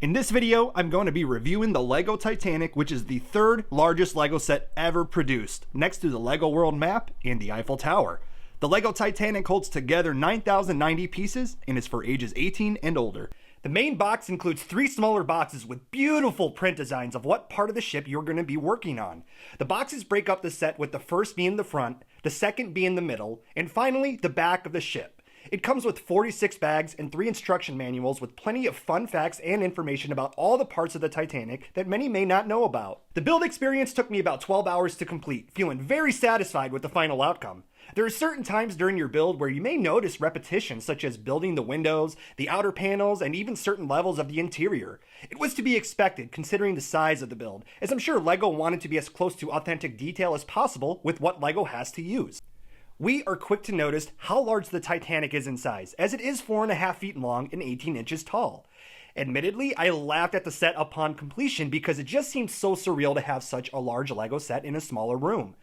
In this video, I'm going to be reviewing the Lego Titanic, which is the third largest Lego set ever produced, next to the Lego World Map and the Eiffel Tower. The Lego Titanic holds together 9,090 pieces and is for ages 18 and older. The main box includes 3 smaller boxes with beautiful print designs of what part of the ship you're going to be working on. The boxes break up the set, with the first being the front, the second being the middle, and finally the back of the ship. It comes with 46 bags and 3 instruction manuals with plenty of fun facts and information about all the parts of the Titanic that many may not know about. The build experience took me about 12 hours to complete, feeling very satisfied with the final outcome. There are certain times during your build where you may notice repetition, such as building the windows, the outer panels, and even certain levels of the interior. It was to be expected considering the size of the build, as I'm sure Lego wanted to be as close to authentic detail as possible with what Lego has to use. We are quick to notice how large the Titanic is in size, as it is 4.5 feet long and 18 inches tall. Admittedly, I laughed at the set upon completion because it just seemed so surreal to have such a large Lego set in a smaller room.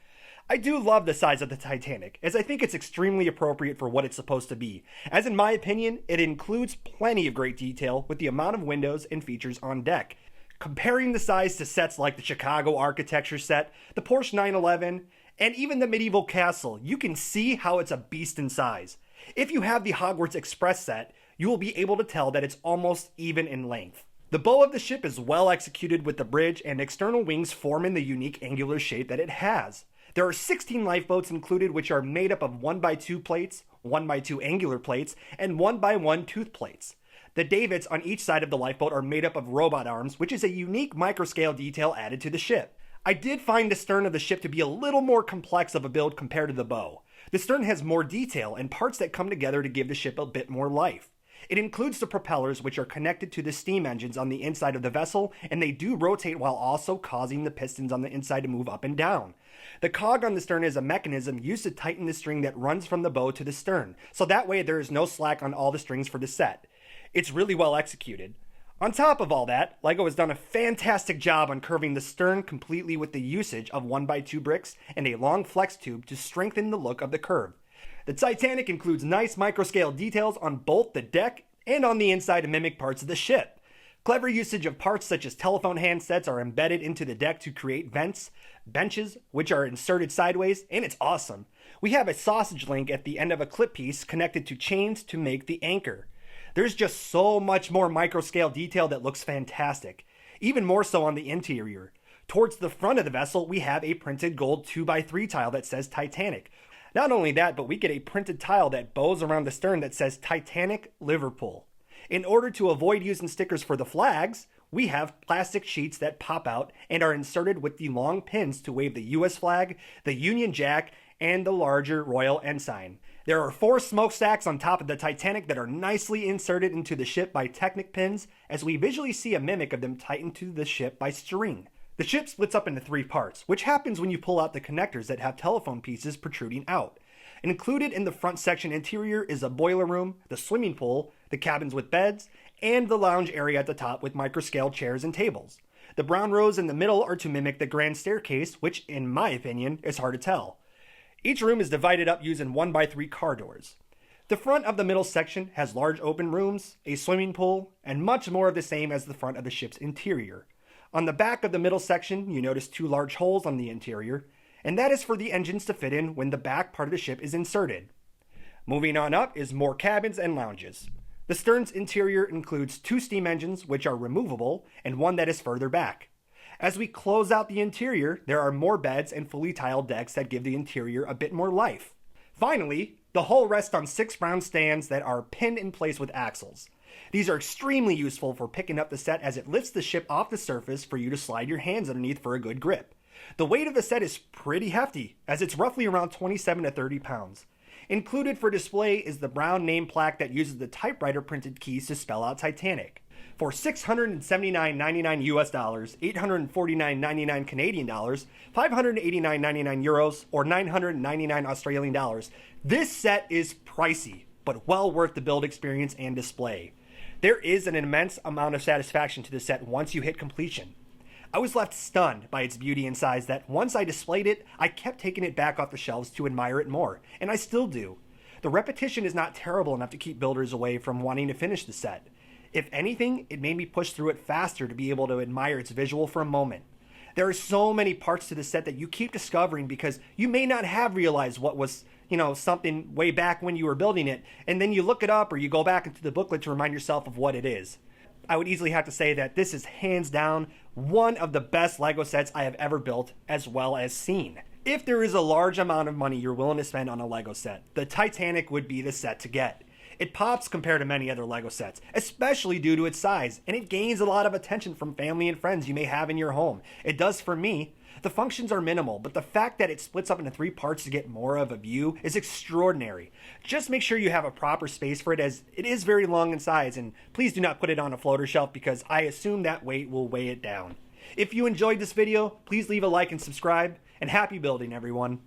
I do love the size of the Titanic, as I think it's extremely appropriate for what it's supposed to be, as in my opinion, it includes plenty of great detail with the amount of windows and features on deck. Comparing the size to sets like the Chicago architecture set, the Porsche 911, and even the medieval castle, you can see how it's a beast in size. If you have the Hogwarts Express set, you will be able to tell that it's almost even in length. The bow of the ship is well executed, with the bridge and external wings forming the unique angular shape that it has. There are 16 lifeboats included, which are made up of 1x2 plates, 1x2 angular plates, and 1x1 tooth plates. The davits on each side of the lifeboat are made up of robot arms, which is a unique microscale detail added to the ship. I did find the stern of the ship to be a little more complex of a build compared to the bow. The stern has more detail and parts that come together to give the ship a bit more life. It includes the propellers, which are connected to the steam engines on the inside of the vessel, and they do rotate while also causing the pistons on the inside to move up and down. The cog on the stern is a mechanism used to tighten the string that runs from the bow to the stern, so that way there is no slack on all the strings for the set. It's really well executed. On top of all that, Lego has done a fantastic job on curving the stern completely with the usage of 1x2 bricks and a long flex tube to strengthen the look of the curve. The Titanic includes nice microscale details on both the deck and on the inside to mimic parts of the ship. Clever usage of parts such as telephone handsets are embedded into the deck to create vents, benches, which are inserted sideways, and it's awesome. We have a sausage link at the end of a clip piece connected to chains to make the anchor. There's just so much more microscale detail that looks fantastic, even more so on the interior. Towards the front of the vessel, we have a printed gold 2x3 tile that says Titanic. Not only that, but we get a printed tile that bows around the stern that says Titanic Liverpool. In order to avoid using stickers for the flags, we have plastic sheets that pop out and are inserted with the long pins to wave the US flag, the Union Jack, and the larger Royal Ensign. There are 4 smokestacks on top of the Titanic that are nicely inserted into the ship by Technic pins, as we visually see a mimic of them tightened to the ship by string. The ship splits up into 3 parts, which happens when you pull out the connectors that have telephone pieces protruding out. Included in the front section interior is a boiler room, the swimming pool, the cabins with beds, and the lounge area at the top with microscale chairs and tables. The brown rows in the middle are to mimic the grand staircase, which, in my opinion, is hard to tell. Each room is divided up using 1x3 car doors. The front of the middle section has large open rooms, a swimming pool, and much more of the same as the front of the ship's interior. On the back of the middle section, you notice 2 large holes on the interior, and that is for the engines to fit in when the back part of the ship is inserted. Moving on up is more cabins and lounges. The stern's interior includes 2 steam engines, which are removable, and one that is further back. As we close out the interior, there are more beds and fully tiled decks that give the interior a bit more life. Finally, the hull rests on 6 round stands that are pinned in place with axles. These are extremely useful for picking up the set, as it lifts the ship off the surface for you to slide your hands underneath for a good grip. The weight of the set is pretty hefty, as it's roughly around 27 to 30 pounds. Included for display is the brown name plaque that uses the typewriter printed keys to spell out Titanic. For $679.99 US dollars, $849.99 Canadian dollars, $589.99 euros, or 999 Australian dollars, this set is pricey, but well worth the build experience and display. There is an immense amount of satisfaction to the set once you hit completion. I was left stunned by its beauty and size that once I displayed it, I kept taking it back off the shelves to admire it more, and I still do. The repetition is not terrible enough to keep builders away from wanting to finish the set. If anything, it made me push through it faster to be able to admire its visual for a moment. There are so many parts to the set that you keep discovering because you may not have realized what was, something way back when you were building it, and then you look it up or you go back into the booklet to remind yourself of what it is. I would easily have to say that this is hands down one of the best Lego sets I have ever built as well as seen. If there is a large amount of money you're willing to spend on a Lego set, the Titanic would be the set to get. It pops compared to many other Lego sets, especially due to its size, and it gains a lot of attention from family and friends you may have in your home. It does for me. The functions are minimal, but the fact that it splits up into 3 parts to get more of a view is extraordinary. Just make sure you have a proper space for it, as it is very long in size, and please do not put it on a floater shelf because I assume that weight will weigh it down. If you enjoyed this video, please leave a like and subscribe, and happy building, everyone.